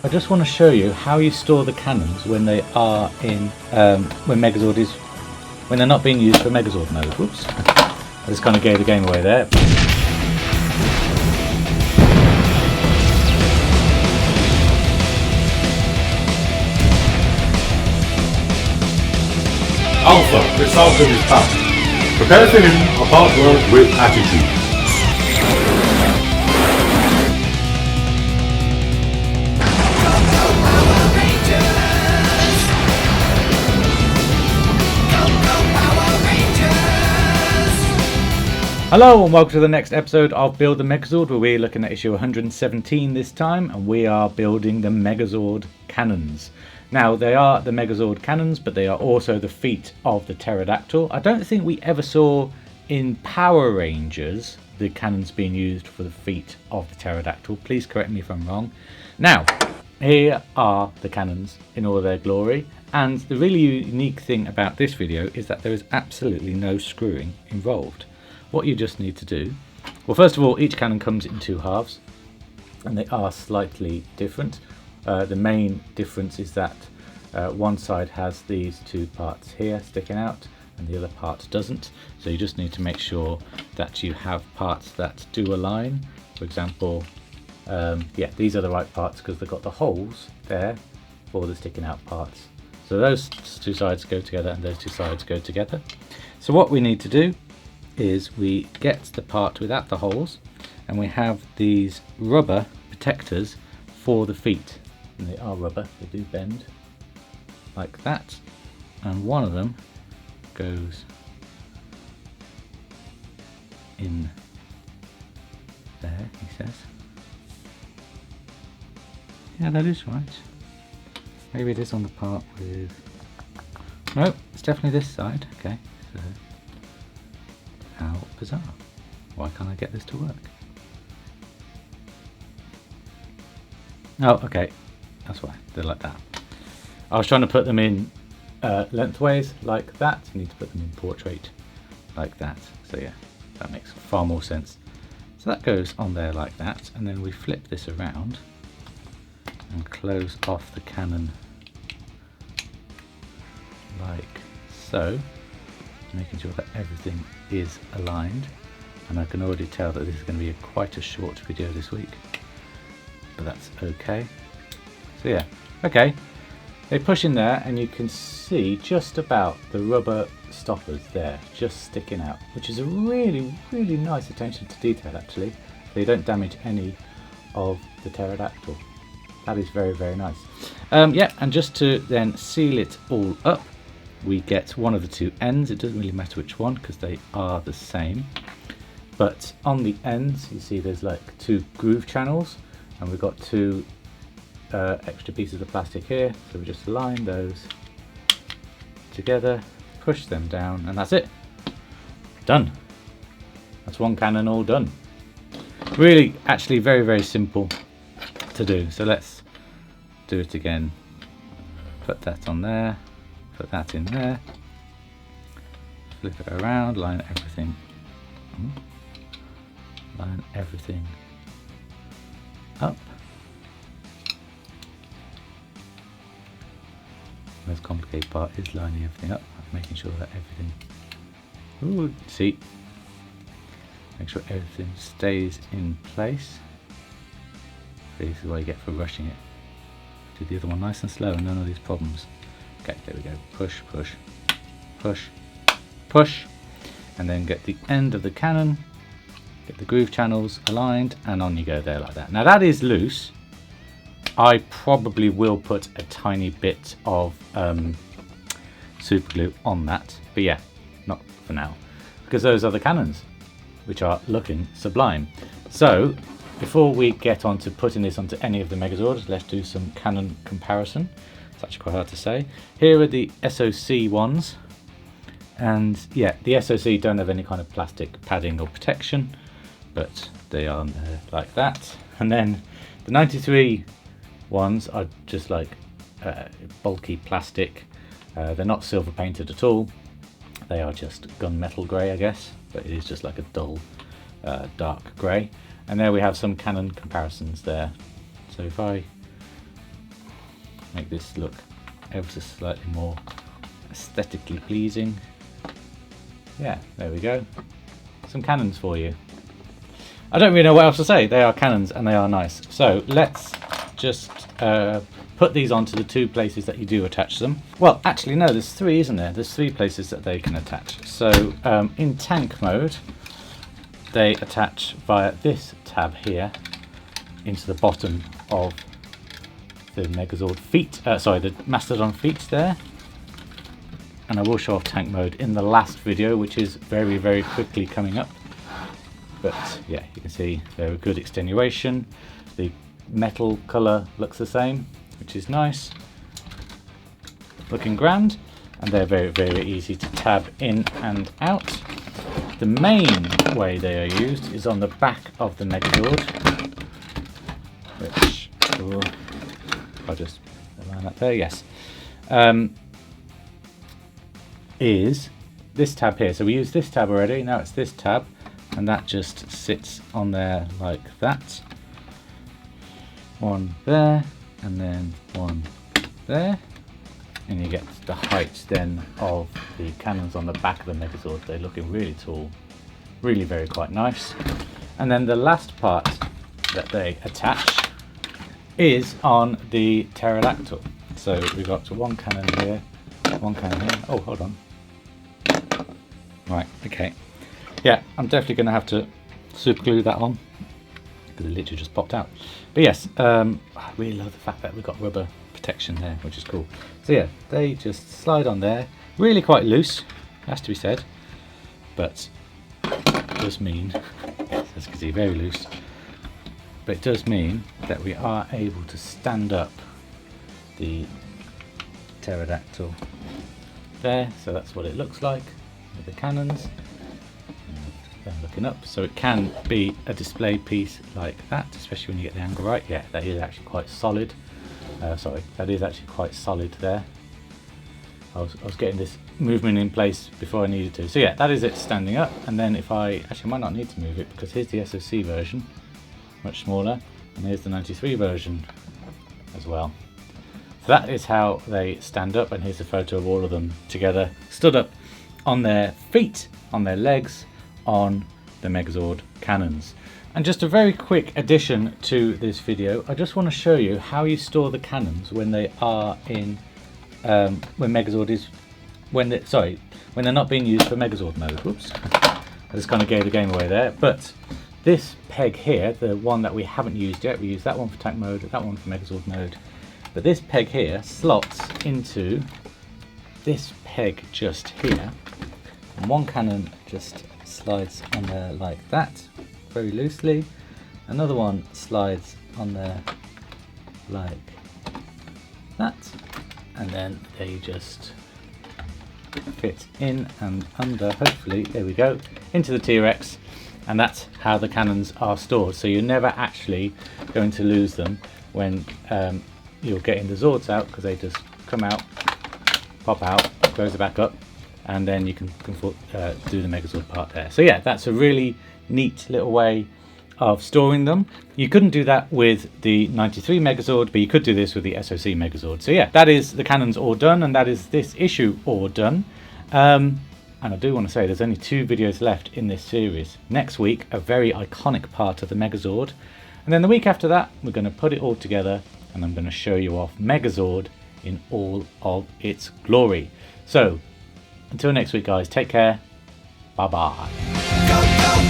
I just want to show you how you store the cannons when they are in when they're not being used for Megazord mode. Whoops! I just kind of gave the game away there. Alpha, the Falcon is back. Prepare for him a hard work with attitude. Hello and welcome to the next episode of Build the Megazord, where we're looking at issue 117 this time, and we are building the Megazord cannons. Now, they are the Megazord cannons, but they are also the feet of the pterodactyl. I don't think we ever saw in Power Rangers the cannons being used for the feet of the pterodactyl. Please correct me if I'm wrong. Now, here are the cannons in all their glory, and the really unique thing about this video is that there is absolutely no screwing involved. What you just need to do, well, first of all, each cannon comes in two halves, and they are slightly different. The main difference is that one side has these two parts here sticking out and the other part doesn't, so you just need to make sure that you have parts that do align. For example, yeah, these are the right parts because they've got the holes there for the sticking out parts. So those two sides go together and those two sides go together. So what we need to do is we get the part without the holes, and we have these rubber protectors for the feet, and they are rubber, they do bend like that, and one of them goes in there, he says. Yeah, that is right. Maybe it is on the part with, no, it's definitely this side. Okay, so how bizarre. Why can't I get this to work? Oh, okay. That's why they're like that. I was trying to put them in lengthways like that. You need to put them in portrait like that. So yeah, that makes far more sense. So that goes on there like that, and then we flip this around and close off the cannon like so, making sure that everything is aligned. And I can already tell that this is going to be quite a short video this week, but that's okay. So yeah, okay, they push in there and you can see just about the rubber stoppers there just sticking out, which is a really nice attention to detail actually, so you don't damage any of the pterodactyl. That is very nice. Yeah, and just to then seal it all up, we get one of the two ends. It doesn't really matter which one because they are the same, but on the ends you see there's like two groove channels, and we've got two extra pieces of plastic here, so we just align those together, push them down, and that's it. Done. That's one cannon all done. Really, actually very simple to do. So let's do it again. Put that on there. Put that in there, flip it around, line everything up. The most complicated part is lining everything up, making sure that everything, make sure everything stays in place. This is what you get for rushing it. Do the other one nice and slow and none of these problems. Okay, there we go. Push, push, and then get the end of the cannon, get the groove channels aligned, and on you go there like that. Now that is loose. I probably will put a tiny bit of super glue on that, but yeah, not for now, because those are the cannons, which are looking sublime. So before we get on to putting this onto any of the Megazords, let's do some cannon comparison. It's actually quite hard to say. Here are the SOC ones, and yeah, the SOC don't have any kind of plastic padding or protection, but they are like that. And then the 93 ones are just like bulky plastic. They're not silver painted at all. They are just gunmetal grey, I guess, but it is just like a dull dark grey. And there we have some cannon comparisons there. So if I make this look ever so slightly more aesthetically pleasing. Yeah, there we go. Some cannons for you. I don't really know what else to say. They are cannons and they are nice. So let's just put these onto the 2 places that you do attach them. Well, actually no, there's 3, isn't there? There's 3 places that they can attach. So in tank mode, they attach via this tab here into the bottom of the Megazord feet, the Mastodon feet there. And I will show off tank mode in the last video, which is very, very quickly coming up. But yeah, you can see very good extenuation. The metal colour looks the same, which is nice. Looking grand. And they're very, very easy to tab in and out. The main way they are used is on the back of the Megazord, which I'll just align that there, yes. Is this tab here. So we used this tab already, now it's this tab, and that just sits on there like that. One there, and then one there. And you get the height then of the cannons on the back of the Megazord. They're looking really tall, really very quite nice. And then the last part that they attach is on the pterodactyl. So we've got one cannon here, one cannon here. Oh, hold on. Right, okay. Yeah, I'm definitely going to have to super glue that on because it literally just popped out. But yes, I really love the fact that we've got rubber protection there, which is cool. So yeah, they just slide on there. Really quite loose, has to be said. But it does mean, as you can see, very loose. But it does mean that we are able to stand up the pterodactyl there. So that's what it looks like with the cannons. And looking up, so it can be a display piece like that, especially when you get the angle right. Yeah, that is actually quite solid. Sorry, that is actually quite solid there. I was getting this movement in place before I needed to. So yeah, that is it standing up. And then if I might not need to move it, because here's the SoC version, much smaller, and here's the 93 version as well. So that is how they stand up, and here's a photo of all of them together, stood up on their feet, on their legs, on the Megazord cannons. And just a very quick addition to this video, I just want to show you how you store the cannons when they are in when Megazord is when they're not being used for Megazord mode. Whoops, I just kind of gave the game away there. But this peg here, the one that we haven't used yet, we used that one for tank mode, that one for Megazord mode, but this peg here slots into this peg just here, and one cannon just slides on there like that, very loosely. Another one slides on there like that, and then they just fit in and under, hopefully, there we go, into the T-Rex. And that's how the cannons are stored, so you're never actually going to lose them when you're getting the Zords out, because they just come out, pop out, close it back up, and then you can do the Megazord part there. So yeah, that's a really neat little way of storing them. You couldn't do that with the 93 Megazord, but you could do this with the SoC Megazord. So yeah, that is the cannons all done, and that is this issue all done. And I do want to say there's only 2 videos left in this series. Next week, a very iconic part of the Megazord, and then the week after that, we're going to put it all together, and I'm going to show you off Megazord in all of its glory. So until next week, guys, take care. Bye bye.